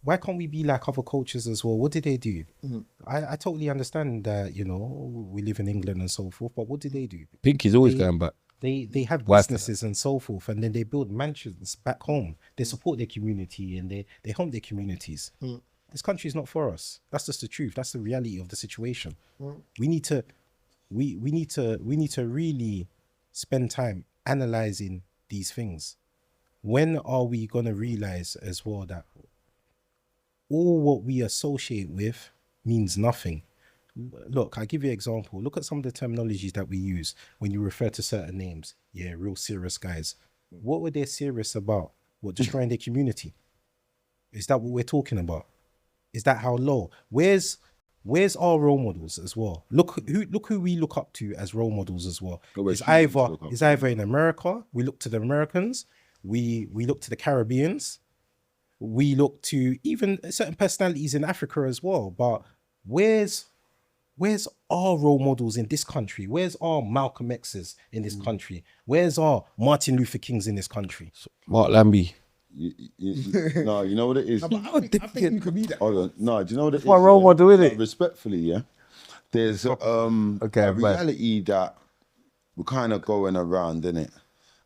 Why can't we be like other cultures as well? What did they do? I totally understand that, you know, we live in England and so forth, but what did they do? Pinky's always going back. They have Why is that? businesses and so forth, and then they build mansions back home. They support their community and they home their communities. This country is not for us. That's just the truth. That's the reality of the situation. We need to really spend time analyzing these things. When are we gonna realize as well that all what we associate with means nothing? Look, I'll give you an example. Look at some of the terminologies that we use when you refer to certain names. Yeah, real serious guys. What were they serious about? What, destroying their community? Is that what we're talking about? Is that how low? Where's our role models as well? Look who we look up to as role models as well. It's either in America, we look to the Americans, we look to the Caribbeans, we look to even certain personalities in Africa as well. But where's our role models in this country? Where's our Malcolm X's in this country? Where's our Martin Luther King's in this country? Mark Lambie. No, you know what it is? I think you could be that. Hold on. No, do you know what it is? My role model, innit? Respectfully, yeah. There's a reality that we're kind of going around, innit?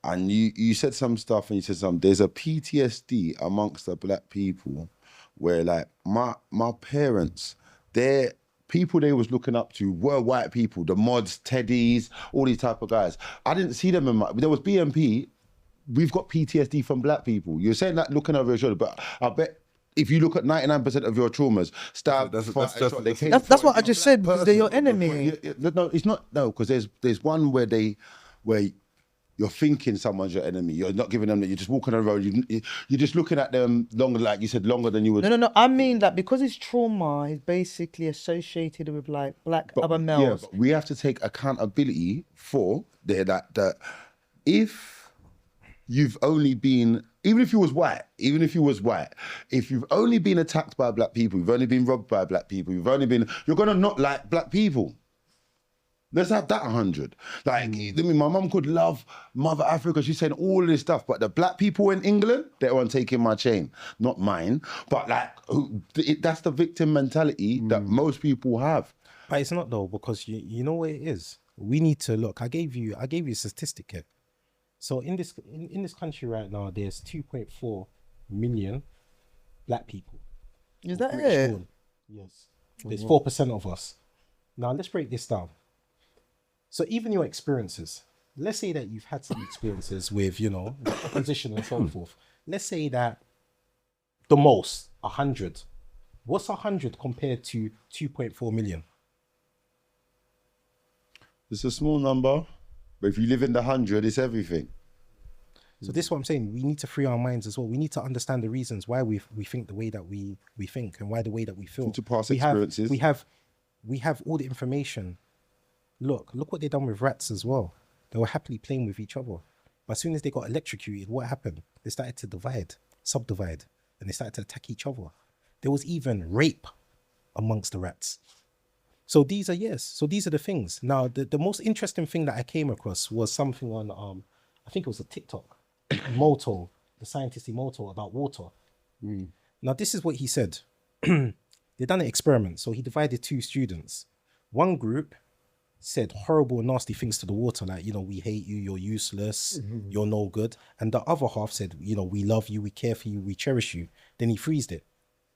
And you said some stuff and you said some. There's a PTSD amongst the black people where, like, my parents, they're people they was looking up to were white people, the mods, Teddies, all these type of guys. I didn't see them in there was BMP. We've got PTSD from black people. You're saying that looking over your shoulder, but I bet if you look at 99% of your traumas, That's what I just said, because they're your enemy. No, it's not, no, because there's one where you're thinking someone's your enemy. You're not giving them that. You're just walking on the road. You're just looking at them longer, like you said, longer than you would. No. I mean that because it's trauma is basically associated with like black other males. Yeah, but we have to take accountability for that if you've only been, even if you was white, if you've only been attacked by black people, you've only been robbed by black people, you're gonna not like black people. Let's have that 100. Like, I mean, my mum could love Mother Africa. She's saying all of this stuff, but the black people in England, they're on taking my chain, not mine. But like, that's the victim mentality that most people have. But it's not though, because you know what it is. We need to look. I gave you a statistic here. So in this country right now, there's 2.4 million black people. Is that it? Born. Yes. There's 4% of us. Now let's break this down. So even your experiences, let's say that you've had some experiences with, you know, the opposition and so forth. Let's say that the most, 100. What's 100 compared to 2.4 million? It's a small number, but if you live in the 100, it's everything. So this is what I'm saying. We need to free our minds as well. We need to understand the reasons why we think the way that we think and why the way that we feel. To past experiences. We have all the information. Look what they done with rats as well. They were happily playing with each other. But as soon as they got electrocuted, what happened? They started to subdivide, and they started to attack each other. There was even rape amongst the rats. So these are the things. Now, the most interesting thing that I came across was something on, I think it was a TikTok, Moto, the scientist Moto, about water. Now, this is what he said. They done an experiment. So he divided two students. One group said horrible, nasty things to the water, like, you know, we hate you, you're useless, you're no good. And the other half said, you know, we love you, we care for you, we cherish you. Then he freezed it.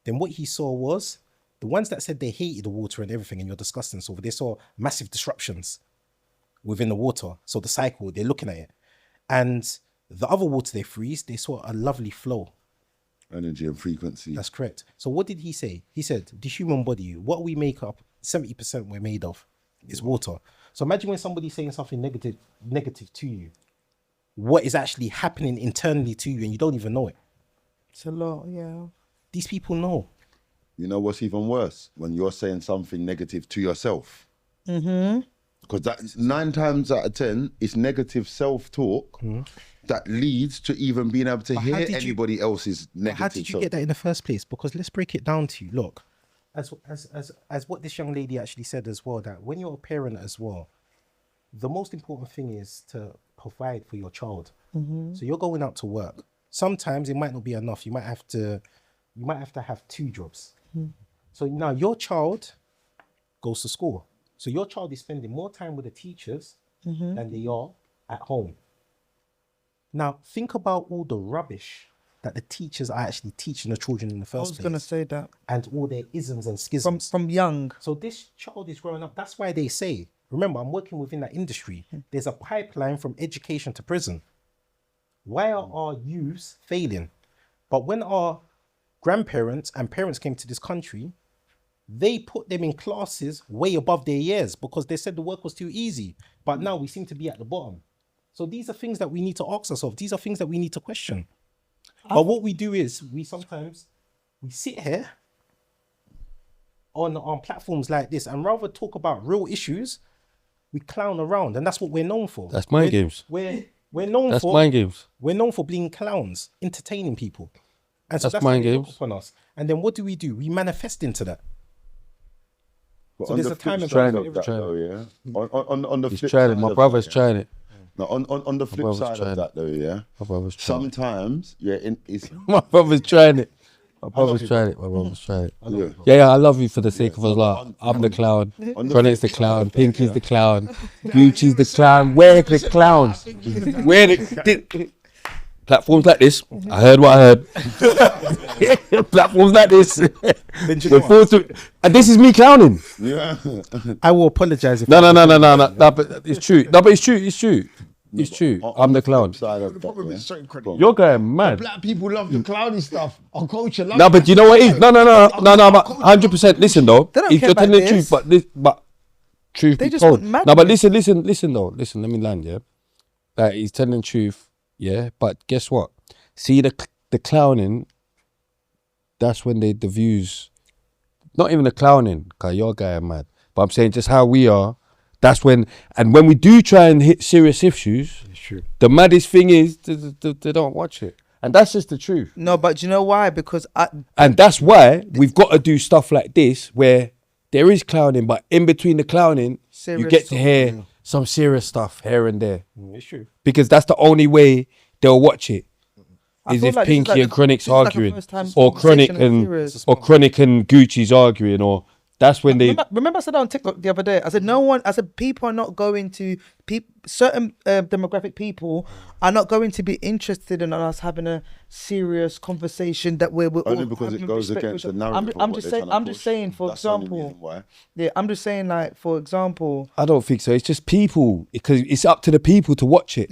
Then what he saw was the ones that said they hated the water and everything and you're disgusting, so they saw massive disruptions within the water. So the cycle, they're looking at it. And the other water they freeze, they saw a lovely flow. Energy and frequency. That's correct. So what did he say? He said, the human body, what we make up, 70% we're made of is water. So imagine when somebody's saying something negative to you, what is actually happening internally to you and you don't even know it. It's a lot, yeah. These people know. You know what's even worse? When you're saying something negative to yourself. Because that 9 times out of 10, it's negative self-talk that leads to even being able to hear anybody else's negative. How did you get that in the first place? Because let's break it down to you. Look, as what this young lady actually said as well, that when you're a parent as well, the most important thing is to provide for your child. So you're going out to work. Sometimes it might not be enough. You might have to you might have to have 2 jobs. So now your child goes to school. So your child is spending more time with the teachers than they are at home. Now think about all the rubbish that the teachers are actually teaching the children in the I first was place. gonna say that And all their isms and schisms. from young. So this child is growing up. That's why they say, remember, I'm working within that industry. There's a pipeline from education to prison. Why are our youths failing? But when our grandparents and parents came to this country, they put them in classes way above their years because they said the work was too easy. But now we seem to be at the bottom. So these are things that we need to ask ourselves. These are things that we need to question. But what we do is we sit here on platforms like this, and rather talk about real issues, we clown around, and that's what we're known for. That's mind games. We're known That's for mind games. We're known for being clowns, entertaining people. And so That's what mind they look games. upon us. And then what do? We manifest into that. But So on there's the a time flip and side place of for that, though, yeah. On the He's flip trying side it. My of brother's that, trying it. No, on the flip brother's side trying of that, though, yeah. My brother's trying it. Sometimes, it's My brother's trying it. My brother's trying it. My brother's trying it. yeah. Yeah, I love you for the sake of Allah. I'm the clown. Chronik's the clown. Pinky's the clown. Gucci's the clown. Where the clowns? Where the platforms like this? I heard what I heard. Platforms like this. We're forced to, and this is me clowning. Yeah. I will apologize if No. But it's true. No, but it's true. It's true. It's true. I'm the clown. Side of The that, problem yeah. is certain credit. You're going mad. Black people love the clowny stuff. Our culture loves No, but you know what it is? No. But 100%. Listen though, They don't if care you're about telling the this. truth, but truth They be just told. want No, but madness. listen though. Listen, let me land. Yeah, like he's telling the truth. Yeah, but guess what? See the clowning. That's when the views. Not even the clowning, cause your guy are mad. But I'm saying just how we are. That's when, and when we do try and hit serious issues, it's true. the maddest thing is they don't watch it, and that's just the truth. No, but do you know why? Because And that's why we've got to do stuff like this where there is clowning, but in between the clowning, you Serious get to talk, hear some serious stuff here and there. It's true. Because that's the only way they'll watch it. I Is feel if like this is Pinky like and the- Chronik's this is like the arguing, first time or Chronik conversation is serious. Chronik and Gucci's arguing, or that's when they. Remember I said that on TikTok the other day. I said people are not going to certain demographic people are not going to be interested in us having a serious conversation that we're Only all because it having goes respect against for the each other. narrative. I'm just saying. I'm just saying. For That's the only example, reason why. yeah. I'm just saying. Like for example, I don't think so. It's just people, because it's up to the people to watch it.